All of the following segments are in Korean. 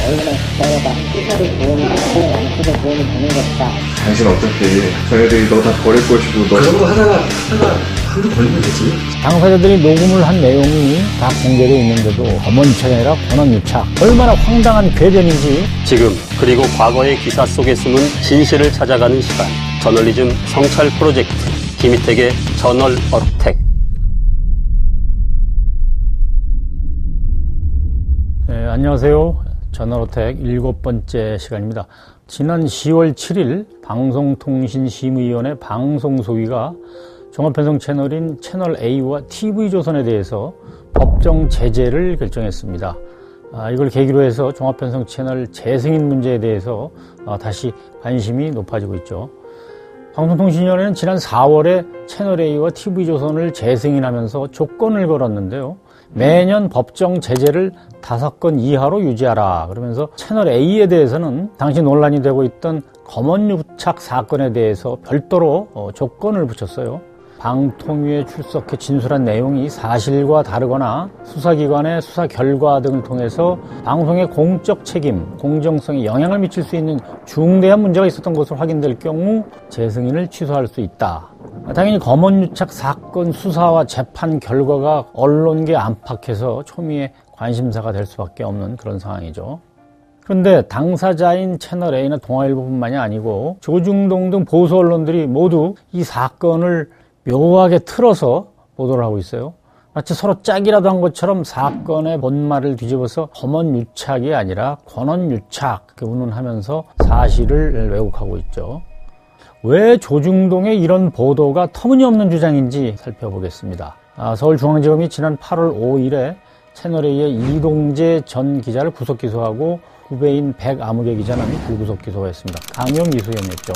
얼마나 기다려봐. 수사를 도움이 되고 양쪽에 도움이 되는 것이다. 당신 어차피 자네들이 너 다 버릴 것이고 너 그런 거 하다가 한두 걸리면 되지. 당사자들이 녹음을 한 내용이 다 공개되어 있는데도 검언유착이 아니라 권언유착. 얼마나 황당한 궤변인지. 지금 그리고 과거의 기사 속에 숨은 진실을 찾아가는 시간. 저널리즘 성찰 프로젝트 김희택의 저널어택. 네, 안녕하세요. 저널어택 7번째 시간입니다. 지난 10월 7일 방송통신심의위원회 방송소위가 종합편성 채널인 채널A와 TV조선에 대해서 법정 제재를 결정했습니다. 이걸 계기로 해서 종합편성 채널 재승인 문제에 대해서 다시 관심이 높아지고 있죠. 방송통신위원회는 지난 4월에 채널A와 TV조선을 재승인하면서 조건을 걸었는데요. 매년 법정 제재를 5건 이하로 유지하라. 그러면서 채널A에 대해서는 당시 논란이 되고 있던 검언유착 사건에 대해서 별도로 조건을 붙였어요. 방통위에 출석해 진술한 내용이 사실과 다르거나 수사기관의 수사 결과 등을 통해서 방송의 공적 책임, 공정성에 영향을 미칠 수 있는 중대한 문제가 있었던 것으로 확인될 경우 재승인을 취소할 수 있다. 당연히 검언유착 사건 수사와 재판 결과가 언론계 안팎에서 초미의 관심사가 될 수밖에 없는 그런 상황이죠. 그런데 당사자인 채널A나 동아일보뿐만이 아니고 조중동 등 보수 언론들이 모두 이 사건을 묘하게 틀어서 보도를 하고 있어요. 마치 서로 짝이라도 한 것처럼 사건의 본말을 뒤집어서 검언유착이 아니라 권언유착 이렇게 운운하면서 사실을 왜곡하고 있죠. 왜 조중동의 이런 보도가 터무니없는 주장인지 살펴보겠습니다. 서울중앙지검이 지난 8월 5일에 채널A의 이동재 전 기자를 구속 기소하고 후배인 백아무개 기자는 불구속 기소했습니다. 강요 미수 혐의였죠.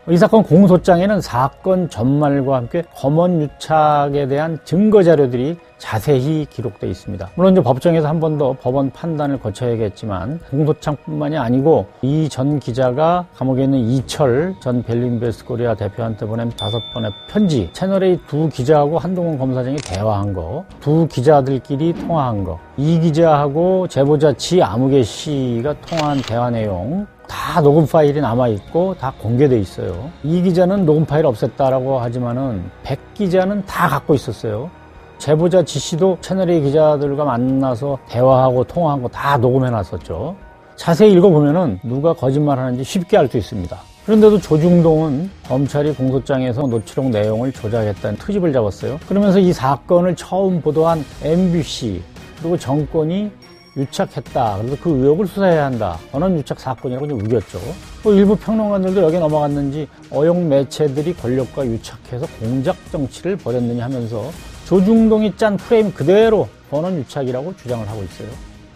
이 사건 공소장에는 사건 전말과 함께 검언유착에 대한 증거 자료들이 자세히 기록되어 있습니다. 물론 이제 법정에서 한 번 더 법원 판단을 거쳐야겠지만 공소장뿐만이 아니고 이 전 기자가 감옥에 있는 이철 전 벨린베스코리아 대표한테 보낸 5번의 편지, 채널A 두 기자하고 한동훈 검사장이 대화한 거, 두 기자들끼리 통화한 거, 이 기자하고 제보자 지아무개 씨가 통화한 대화 내용 다 녹음 파일이 남아있고 다 공개돼 있어요. 이 기자는 녹음 파일 없앴다라고 하지만은 백 기자는 다 갖고 있었어요. 제보자 지 씨도 채널A 기자들과 만나서 대화하고 통화한 거 다 녹음해놨었죠. 자세히 읽어보면은 누가 거짓말하는지 쉽게 알 수 있습니다. 그런데도 조중동은 검찰이 공소장에서 녹취록 내용을 조작했다는 트집을 잡았어요. 그러면서 이 사건을 처음 보도한 MBC 그리고 정권이 유착했다. 그래서 그 의혹을 수사해야 한다. 권언유착 사건이라고 좀 우겼죠. 일부 평론가들도 여기에 넘어갔는지 어용 매체들이 권력과 유착해서 공작 정치를 벌였느냐 하면서 조중동이 짠 프레임 그대로 권언유착이라고 주장을 하고 있어요.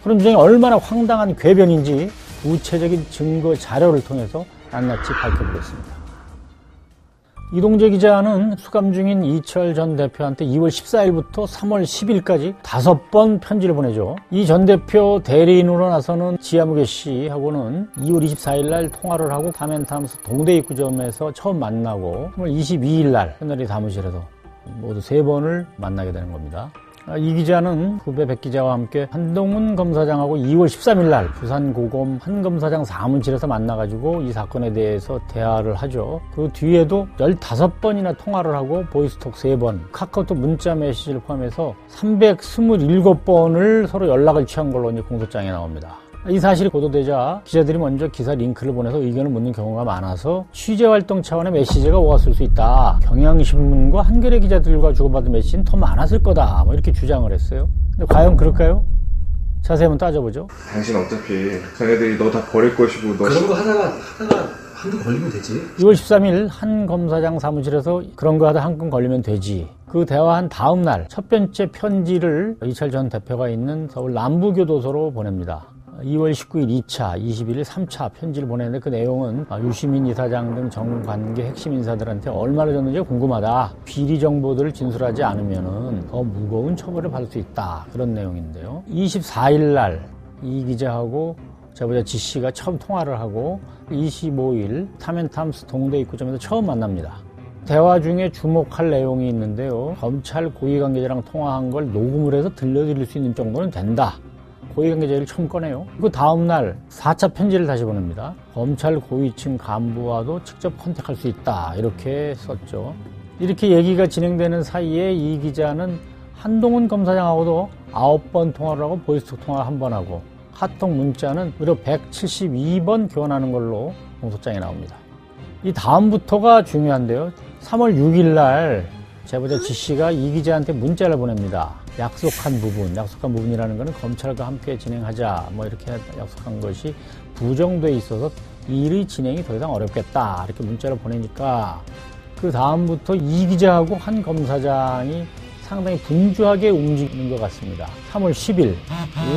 그런 주장이 얼마나 황당한 궤변인지 구체적인 증거 자료를 통해서 낱낱이 밝혀보겠습니다. 이동재 기자는 수감 중인 이철 전 대표한테 2월 14일부터 3월 10일까지 5번 편지를 보내죠. 이 전 대표 대리인으로 나서는 지아무개 씨하고는 2월 24일 날 통화를 하고 다멘타임스 동대 입구점에서 처음 만나고 3월 22일 날 채널A 사무실에서 모두 3번을 만나게 되는 겁니다. 이 기자는 후배 백 기자와 함께 한동훈 검사장하고 2월 13일 날 부산고검 한 검사장 사무실에서 만나가지고 이 사건에 대해서 대화를 하죠. 그 뒤에도 15번이나 통화를 하고 보이스톡 3번, 카카오톡 문자 메시지를 포함해서 327번을 서로 연락을 취한 걸로 이제 공소장에 나옵니다. 이 사실이 보도되자 기자들이 먼저 기사 링크를 보내서 의견을 묻는 경우가 많아서 취재활동 차원의 메시지가 오갔을 수 있다. 경향신문과 한겨레 기자들과 주고받은 메시지는 더 많았을 거다. 이렇게 주장을 했어요. 근데 과연 그럴까요? 자세히 한번 따져보죠. 당신 어차피 자네들이 너 다 버릴 것이고 너 그런 거 하다가 한두 걸리면 되지. 2월 13일 한 검사장 사무실에서 그런 거 하다 한 건 걸리면 되지. 그 대화한 다음 날 첫 번째 편지를 이철 전 대표가 있는 서울 남부교도소로 보냅니다. 2월 19일 2차, 21일 3차 편지를 보냈는데 그 내용은 유시민 이사장 등 정관계 핵심 인사들한테 얼마나 줬는지 궁금하다. 비리 정보들을 진술하지 않으면 더 무거운 처벌을 받을 수 있다. 그런 내용인데요. 24일 날 이 기자하고 제보자 지 씨가 처음 통화를 하고 25일 타멘타임스 동대 입구점에서 처음 만납니다. 대화 중에 주목할 내용이 있는데요. 검찰 고위 관계자랑 통화한 걸 녹음을 해서 들려드릴 수 있는 정도는 된다. 고위관계자 얘기를 처음 꺼내요. 그 다음날 4차 편지를 다시 보냅니다. 검찰 고위층 간부와도 직접 컨택할 수 있다 이렇게 썼죠. 이렇게 얘기가 진행되는 사이에 이 기자는 한동훈 검사장하고도 9번 통화를 하고 보이스톡 통화 1번 하고 카톡 문자는 무려 172번 교환하는 걸로 공소장에 나옵니다. 이 다음부터가 중요한데요. 3월 6일 날 제보자 지씨가 이 기자한테 문자를 보냅니다. 약속한 부분이라는 것은 검찰과 함께 진행하자 뭐 이렇게 약속한 것이 부정돼 있어서 일의 진행이 더 이상 어렵겠다 이렇게 문자를 보내니까 그 다음부터 이 기자하고 한 검사장이 상당히 분주하게 움직이는 것 같습니다. 3월 10일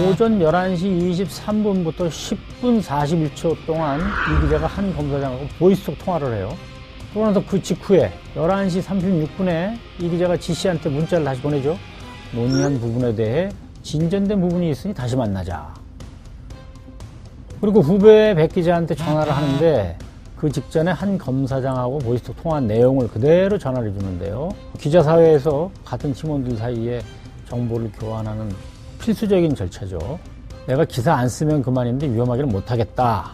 오전 11시 23분부터 10분 41초 동안 이 기자가 한 검사장하고 보이스톡 통화를 해요. 그러면서 그 직후에 11시 36분에 이 기자가 지씨한테 문자를 다시 보내죠. 논의한 부분에 대해 진전된 부분이 있으니 다시 만나자. 그리고 후배 백 기자한테 전화를 하는데 그 직전에 한 검사장하고 보이스톡 통화한 내용을 그대로 전화를 해주는데요. 기자사회에서 같은 팀원들 사이에 정보를 교환하는 필수적인 절차죠. 내가 기사 안 쓰면 그만인데 위험하기는 못하겠다.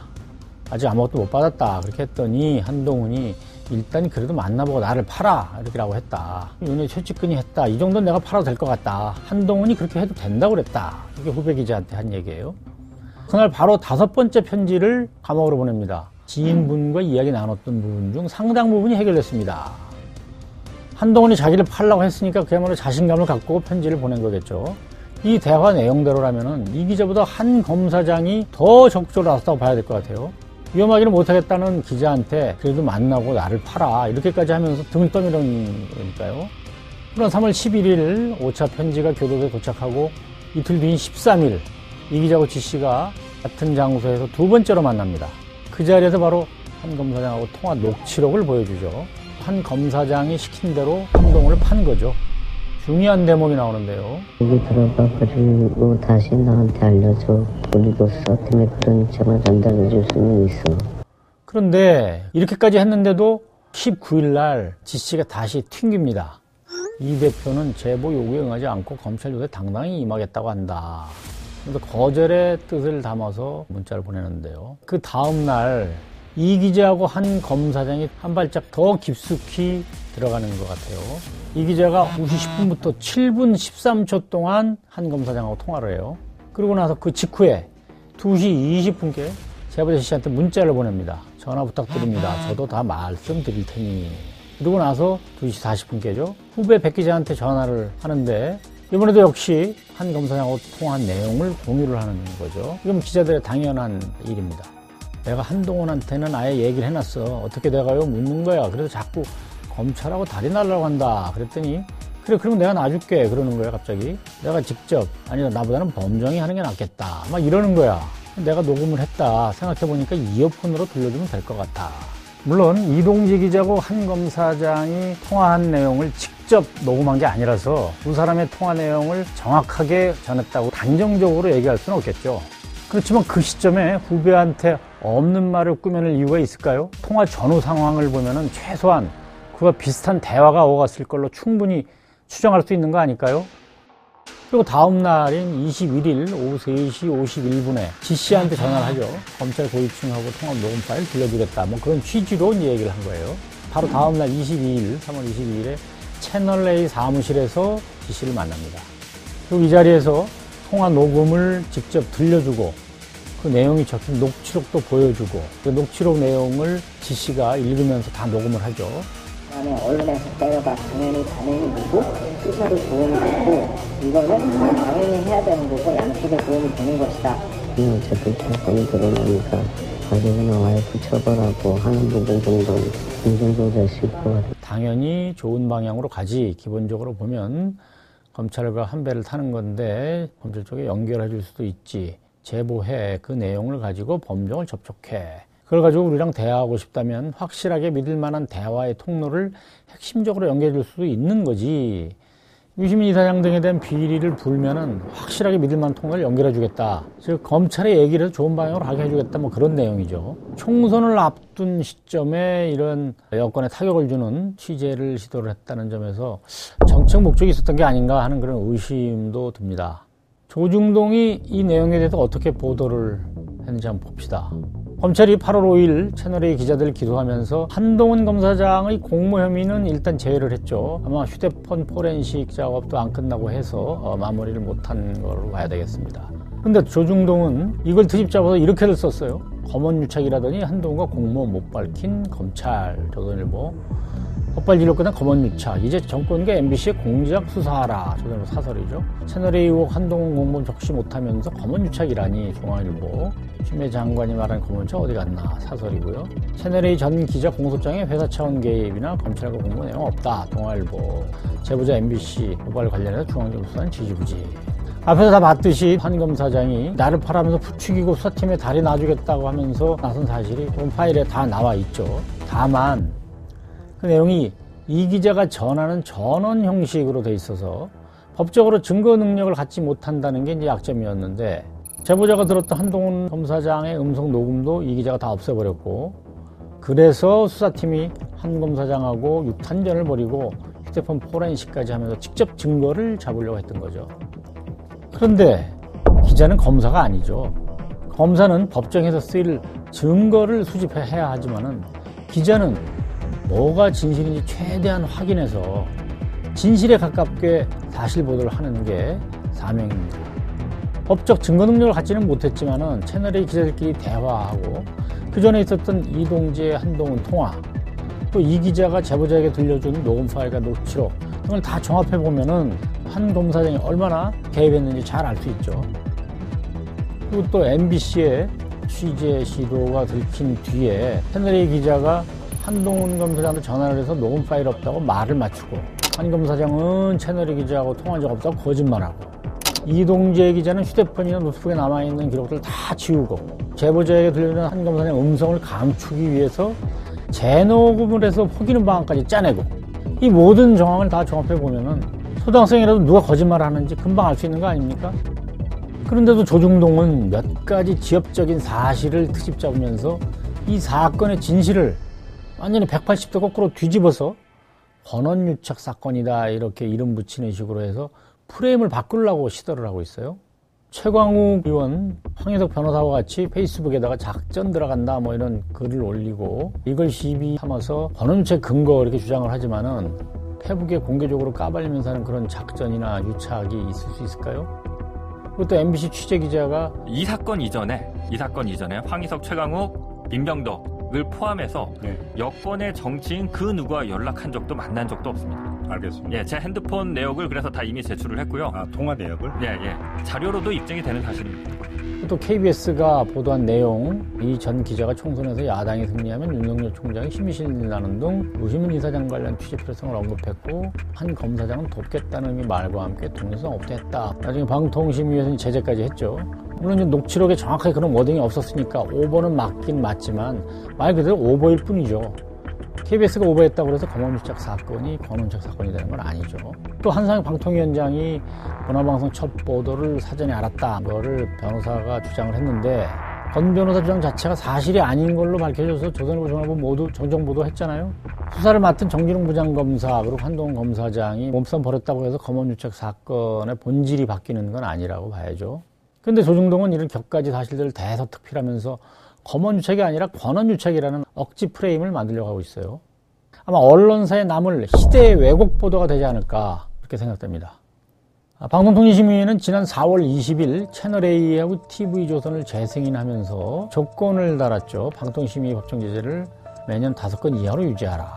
아직 아무것도 못 받았다. 그렇게 했더니 한동훈이 일단 그래도 만나보고 나를 팔아 이렇게라고 했다. 윤회 최측근이 했다. 이 정도는 내가 팔아도 될 것 같다. 한동훈이 그렇게 해도 된다고 그랬다. 이게 후배 기자한테 한 얘기예요. 그날 바로 5번째 편지를 감옥으로 보냅니다. 지인분과 이야기 나눴던 부분 중 상당 부분이 해결됐습니다. 한동훈이 자기를 팔라고 했으니까 그야말로 자신감을 갖고 편지를 보낸 거겠죠. 이 대화 내용대로라면은 이 기자보다 한 검사장이 더 적극적으로 나섰다고 봐야 될 것 같아요. 위험하기는 못하겠다는 기자한테 그래도 만나고 나를 팔아 이렇게까지 하면서 등을 떠미는 거니까요. 그런 3월 11일 5차 편지가 교도소에 도착하고 이틀 뒤인 13일 이 기자하고 지씨가 같은 장소에서 두 번째로 만납니다. 그 자리에서 바로 한 검사장하고 통화 녹취록을 보여주죠. 한 검사장이 시킨 대로 한동훈을 판 거죠. 중요한 대목이 나오는데요. 여기 들어가가지고 다시 나한테 알려줘. 우리로서 때문에 그런 입장을 전달해 줄 수는 있어. 그런데 이렇게까지 했는데도 19일 날 지씨가 다시 튕깁니다. 이 대표는 제보 요구에 응하지 않고 검찰 조사에 당당히 임하겠다고 한다. 그래서 거절의 뜻을 담아서 문자를 보내는데요. 그 다음 날 이 기자하고 한 검사장이 한 발짝 더 깊숙이 들어가는 것 같아요. 이 기자가 2시 10분부터 7분 13초 동안 한 검사장하고 통화를 해요. 그러고 나서 그 직후에 2시 20분께 제보자 씨한테 문자를 보냅니다. 전화 부탁드립니다. 저도 다 말씀드릴 테니. 그러고 나서 2시 40분께죠. 후배 백 기자한테 전화를 하는데 이번에도 역시 한 검사장하고 통화한 내용을 공유를 하는 거죠. 이건 기자들의 당연한 일입니다. 내가 한동훈한테는 아예 얘기를 해놨어. 어떻게 돼가요? 묻는 거야. 그래서 자꾸 검찰하고 다리 날라고 한다. 그랬더니 그래 그러면 내가 놔줄게. 그러는 거야 갑자기. 내가 직접 아니 나보다는 범정이 하는 게 낫겠다. 막 이러는 거야. 내가 녹음을 했다. 생각해보니까 이어폰으로 들려주면 될 것 같아. 물론 이동지 기자고 한 검사장이 통화한 내용을 직접 녹음한 게 아니라서 두 사람의 통화 내용을 정확하게 전했다고 단정적으로 얘기할 수는 없겠죠. 그렇지만 그 시점에 후배한테 없는 말을 꾸며낼 이유가 있을까요? 통화 전후 상황을 보면은 최소한 그와 비슷한 대화가 오갔을 걸로 충분히 추정할 수 있는 거 아닐까요? 그리고 다음 날인 21일 오후 3시 51분에 지씨한테 전화를 하죠. 검찰 고위층하고 통화 녹음 파일 들려주겠다. 뭐 그런 취지로 얘기를 한 거예요. 바로 다음 날 22일, 3월 22일에 채널 A 사무실에서 지씨를 만납니다. 그리고 이 자리에서 통화 녹음을 직접 들려주고 그 내용이 적힌 녹취록도 보여주고 그 녹취록 내용을 지씨가 읽으면서 다 녹음을 하죠. 그다음에 언론에서 때려가 당연히 반응이 되고 수사로 도움이 되고 이거는 당연히 해야 되는 거고 양측에 도움이 되는 것이다. 어차피 사건이 드러나니까 가족이나 와이프 처벌하고 하는 부분 정도는 어느 정도 될 수 있을 것 같아요. 당연히 좋은 방향으로 가지. 기본적으로 보면 검찰과 한 배를 타는 건데 검찰 쪽에 연결해 줄 수도 있지. 제보해. 그 내용을 가지고 범정을 접촉해. 그걸 가지고 우리랑 대화하고 싶다면 확실하게 믿을 만한 대화의 통로를 핵심적으로 연결해 줄 수도 있는 거지. 유시민 이사장 등에 대한 비리를 불면은 확실하게 믿을 만한 통로를 연결해 주겠다. 즉 검찰의 얘기를 좋은 방향으로 가게 해주겠다. 뭐 그런 내용이죠. 총선을 앞둔 시점에 이런 여권에 타격을 주는 취재를 시도를 했다는 점에서 정책 목적이 있었던 게 아닌가 하는 그런 의심도 듭니다. 조중동이 이 내용에 대해서 어떻게 보도를 했는지 한번 봅시다. 검찰이 8월 5일 채널A 기자들을 기소하면서 한동훈 검사장의 공모 혐의는 일단 제외를 했죠. 아마 휴대폰 포렌식 작업도 안 끝나고 해서 마무리를 못한 걸로 봐야 되겠습니다. 근데 조중동은 이걸 트집 잡아서 이렇게들 썼어요. 검언 유착이라더니 한동훈과 공모 못 밝힌 검찰. 조선일보. 헛발질로 끝난 검언 유착. 이제 정권과 MBC의 공작 수사하라. 조선일보 사설이죠. 채널A 의혹 한동훈 공범 적시 못하면서 검언 유착이라니. 중앙일보. 추미애 장관이 말한 검언 유착 어디 갔나. 사설이고요. 채널A 전 기자 공소장에 회사 차원 개입이나 검찰과 공모 내용 없다. 동아일보. 제보자 MBC 고발 관련해서 중앙정부 수사는 지지부지. 앞에서 다 봤듯이 한 검사장이 나를 팔아면서 부추기고 수사팀에 다리 놔주겠다고 하면서 나선 사실이 파일에 다 나와 있죠. 다만 그 내용이 이 기자가 전하는 전원 형식으로 돼 있어서 법적으로 증거 능력을 갖지 못한다는 게 이제 약점이었는데, 제보자가 들었던 한동훈 검사장의 음성 녹음도 이 기자가 다 없애버렸고, 그래서 수사팀이 한 검사장하고 육탄전을 벌이고 휴대폰 포렌식까지 하면서 직접 증거를 잡으려고 했던 거죠. 그런데 기자는 검사가 아니죠. 검사는 법정에서 쓰일 증거를 수집해야 하지만은 기자는 뭐가 진실인지 최대한 확인해서 진실에 가깝게 사실 보도를 하는 게 사명입니다. 법적 증거 능력을 갖지는 못했지만은 채널A 기자들끼리 대화하고 그 전에 있었던 이동재 한동훈 통화, 또 이 기자가 제보자에게 들려준 녹음 파일과 녹취록 등을 다 종합해 보면은 한 검사장이 얼마나 개입했는지 잘 알 수 있죠. 그리고 또 MBC의 취재 시도가 들킨 뒤에 채널A 기자가 한동훈 검사장한테 전화를 해서 녹음 파일 없다고 말을 맞추고, 한 검사장은 채널A 기자하고 통화한 적 없다고 거짓말하고, 이동재 기자는 휴대폰이나 노트북에 남아있는 기록들을 다 지우고, 제보자에게 들려주는 한 검사장의 음성을 감추기 위해서 재녹음을 해서 포기는 방안까지 짜내고, 이 모든 정황을 다 종합해보면은 초등학생이라도 누가 거짓말을 하는지 금방 알 수 있는 거 아닙니까? 그런데도 조중동은 몇 가지 지엽적인 사실을 트집 잡으면서 이 사건의 진실을 완전히 180도 거꾸로 뒤집어서 권언유착 사건이다 이렇게 이름 붙이는 식으로 해서 프레임을 바꾸려고 시도를 하고 있어요. 최광욱 의원, 황혜석 변호사와 같이 페이스북에다가 작전 들어간다 뭐 이런 글을 올리고 이걸 시비 삼아서 권언유착 근거 이렇게 주장을 하지만은 페북에 공개적으로 까발리면서 하는 그런 작전이나 유착이 있을 수 있을까요? 그리고 또 MBC 취재기자가 이 사건 이전에 황희석, 최강욱, 민병덕을 포함해서 여권의 정치인 그 누구와 연락한 적도 만난 적도 없습니다. 알겠습니다. 예, 제 핸드폰 내역을 그래서 다 이미 제출을 했고요. 아, 통화 내역을? 예. 자료로도 입증이 되는 사실입니다. 또 KBS가 보도한 내용, 이 전 기자가 총선에서 야당이 승리하면 윤석열 총장이 힘이 실린다는 등 유시민 이사장 관련 취재 필요성을 언급했고, 한 검사장은 돕겠다는 의미 말과 함께 독립성 없대했다. 나중에 방통심위에서는 제재까지 했죠. 물론 이제 녹취록에 정확하게 그런 워딩이 없었으니까 오버는 맞긴 맞지만 말 그대로 오버일 뿐이죠. KBS가 오버했다고 해서 검언유착 사건이 권언유착 사건이 되는 건 아니죠. 또 한상혁 방통위원장이 문화방송 첫 보도를 사전에 알았다, 그거를 변호사가 주장을 했는데, 권 변호사 주장 자체가 사실이 아닌 걸로 밝혀져서 조선일보, 중앙일보 모두 정정보도 했잖아요. 수사를 맡은 정진웅 부장검사 그리고 한동훈 검사장이 몸싸움 벌였다고 해서 검언유착 사건의 본질이 바뀌는 건 아니라고 봐야죠. 근데 조중동은 이런 격가지 사실들을 대서특필하면서 검언유착이 아니라 권언유착이라는 억지 프레임을 만들려고 하고 있어요. 아마 언론사에 남을 시대의 왜곡 보도가 되지 않을까 그렇게 생각됩니다. 방송통신심의회는 지난 4월 20일 채널A하고 TV조선을 재승인하면서 조건을 달았죠. 방통심의 법정 제재를 매년 5건 이하로 유지하라.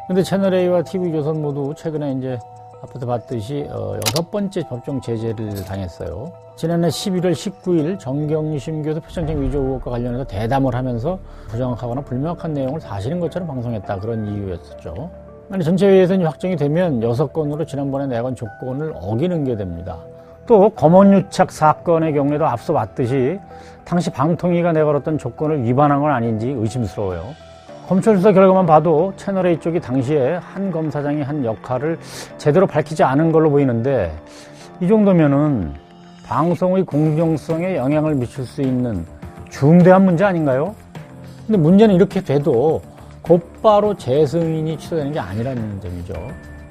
근데 채널A와 TV조선 모두 최근에 이제 앞에서 봤듯이 6번째 법정 제재를 당했어요. 지난해 11월 19일 정경심 교수 표창장 위조 의혹과 관련해서 대담을 하면서 부정확하거나 불명확한 내용을 사실인 것처럼 방송했다, 그런 이유였었죠. 아니, 전체회의에서 확정이 되면 6건으로 지난번에 내건 조건을 어기는 게 됩니다. 또 검언유착 사건의 경우에도 앞서 봤듯이 당시 방통위가 내걸었던 조건을 위반한 건 아닌지 의심스러워요. 검찰 수사 결과만 봐도 채널A 쪽이 당시에 한 검사장이 한 역할을 제대로 밝히지 않은 걸로 보이는데, 이 정도면은 방송의 공정성에 영향을 미칠 수 있는 중대한 문제 아닌가요? 근데 문제는 이렇게 돼도 곧바로 재승인이 취소되는 게 아니라는 점이죠.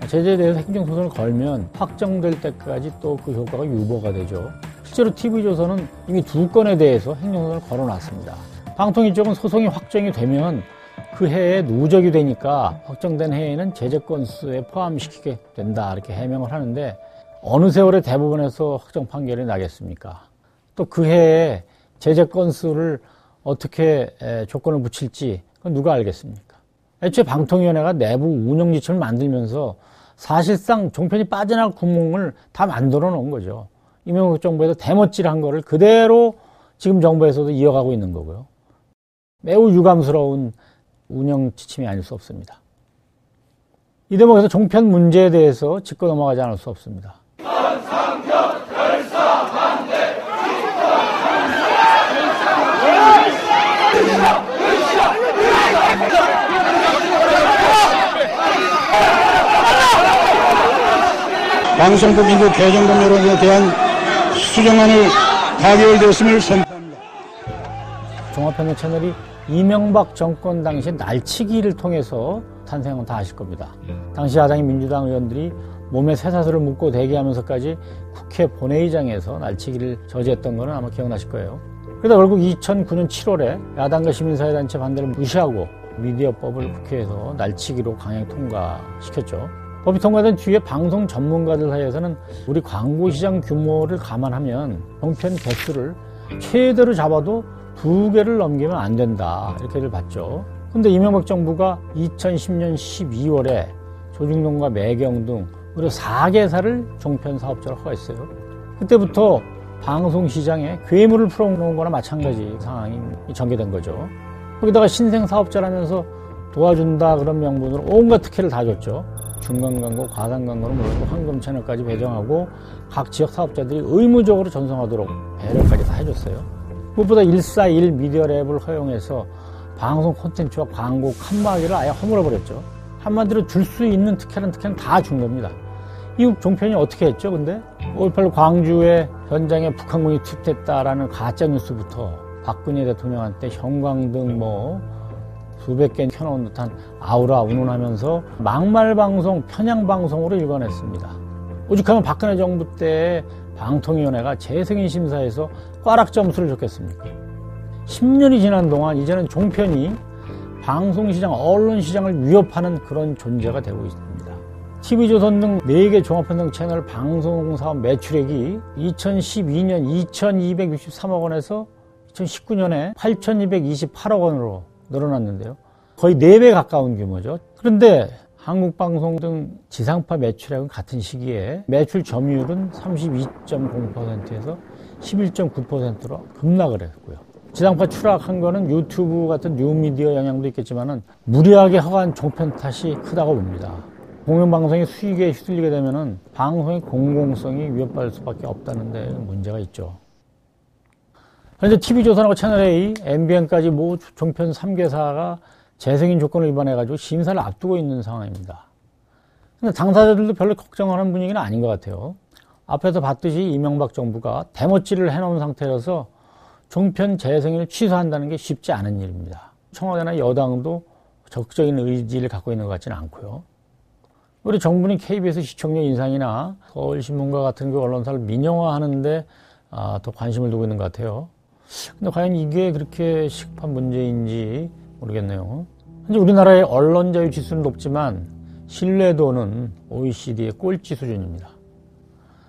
제재에 대해서 행정소송을 걸면 확정될 때까지 또 그 효과가 유보가 되죠. 실제로 TV조선은 이미 2건에 대해서 행정소송을 걸어놨습니다. 방통위 쪽은 소송이 확정이 되면 그 해에 누적이 되니까 확정된 해에는 제재 건수에 포함시키게 된다 이렇게 해명을 하는데 어느 세월에 대법원에서 확정 판결이 나겠습니까? 또 그 해에 제재 건수를 어떻게 조건을 붙일지 그건 누가 알겠습니까? 애초에 방통위원회가 내부 운영 지침을 만들면서 사실상 종편이 빠져나갈 구멍을 다 만들어 놓은 거죠. 이명박 정부에서 대멋질한 거를 그대로 지금 정부에서도 이어가고 있는 거고요. 매우 유감스러운 운영 지침이 아닐 수 없습니다. 이 대목에서 종편 문제에 대해서 짚고 넘어가지 않을 수 없습니다. 방송국 인구 개정법 여론에 대한 수정안을 가결되었음을 선포합니다. 종합편성 채널이 이명박 정권 당시 날치기를 통해서 탄생은 다 아실 겁니다. 당시 야당인 민주당 의원들이 몸에 쇠사슬을 묶고 대기하면서까지 국회 본회의장에서 날치기를 저지했던 거는 아마 기억나실 거예요. 그러다 결국 2009년 7월에 야당과 시민사회단체 반대를 무시하고 미디어법을 국회에서 날치기로 강행 통과시켰죠. 법이 통과된 뒤에 방송 전문가들 사이에서는 우리 광고시장 규모를 감안하면 종편 개수를 최대로 잡아도 2개를 넘기면 안 된다 이렇게들 봤죠. 근데 이명박 정부가 2010년 12월에 조중동과 매경 등 무려 4개사를 종편 사업자로 허가했어요. 그때부터 방송시장에 괴물을 풀어놓은 거나 마찬가지 상황이 전개된 거죠. 거기다가 신생사업자라면서 도와준다 그런 명분으로 온갖 특혜를 다 줬죠. 중간광고, 과상광고는 물론 황금채널까지 배정하고 각 지역 사업자들이 의무적으로 전송하도록 배려까지 다 해줬어요. 무엇보다 141 미디어랩을 허용해서 방송 콘텐츠와 광고 칸막이를 아예 허물어버렸죠. 한마디로 줄 수 있는 특혜는 다 준 겁니다. 이후 종편이 어떻게 했죠? 근데 5.18 광주의 현장에 북한군이 투입됐다라는 가짜뉴스부터 박근혜 대통령한테 형광등 수백 개 켜놓은 듯한 아우라 운운하면서 막말방송, 편향방송으로 일관했습니다. 오죽하면 박근혜 정부 때 방통위원회가 재승인 심사에서 꽈락 점수를 줬겠습니까? 10년이 지난 동안 이제는 종편이 방송시장, 언론시장을 위협하는 그런 존재가 되고 있습니다. TV조선 등 4개 종합편성 채널 방송사업 매출액이 2012년 2263억 원에서 2019년에 8228억 원으로 늘어났는데요. 거의 4배 가까운 규모죠. 그런데 한국방송 등 지상파 매출액은 같은 시기에 매출 점유율은 32.0%에서 11.9%로 급락을 했고요. 지상파 추락한 거는 유튜브 같은 뉴미디어 영향도 있겠지만은 무리하게 허가한 종편 탓이 크다고 봅니다. 공영방송이 수익에 휘둘리게 되면은 방송의 공공성이 위협받을 수밖에 없다는 데 문제가 있죠. 현재 TV조선하고 채널A, MBN까지 모두 종편 3개사가 재승인 조건을 위반해가지고 심사를 앞두고 있는 상황입니다. 근데 당사자들도 별로 걱정하는 분위기는 아닌 것 같아요. 앞에서 봤듯이 이명박 정부가 대멋질을 해놓은 상태라서 종편 재승인을 취소한다는 게 쉽지 않은 일입니다. 청와대나 여당도 적극적인 의지를 갖고 있는 것 같지는 않고요. 우리 정부는 KBS 시청률 인상이나 서울신문과 같은 그 언론사를 민영화하는데 더 관심을 두고 있는 것 같아요. 근데 과연 이게 그렇게 시급한 문제인지 모르겠네요. 현재 우리나라의 언론 자유 지수는 높지만 신뢰도는 OECD의 꼴찌 수준입니다.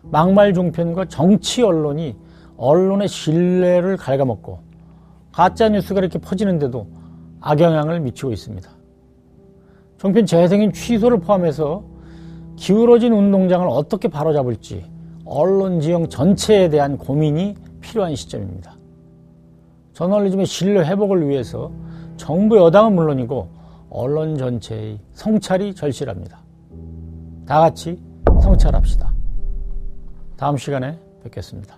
막말 종편과 정치 언론이 언론의 신뢰를 갉아먹고 가짜 뉴스가 이렇게 퍼지는데도 악영향을 미치고 있습니다. 종편 재승인 취소를 포함해서 기울어진 운동장을 어떻게 바로잡을지 언론 지형 전체에 대한 고민이 필요한 시점입니다. 저널리즘의 신뢰 회복을 위해서 정부 여당은 물론이고 언론 전체의 성찰이 절실합니다. 다 같이 성찰합시다. 다음 시간에 뵙겠습니다.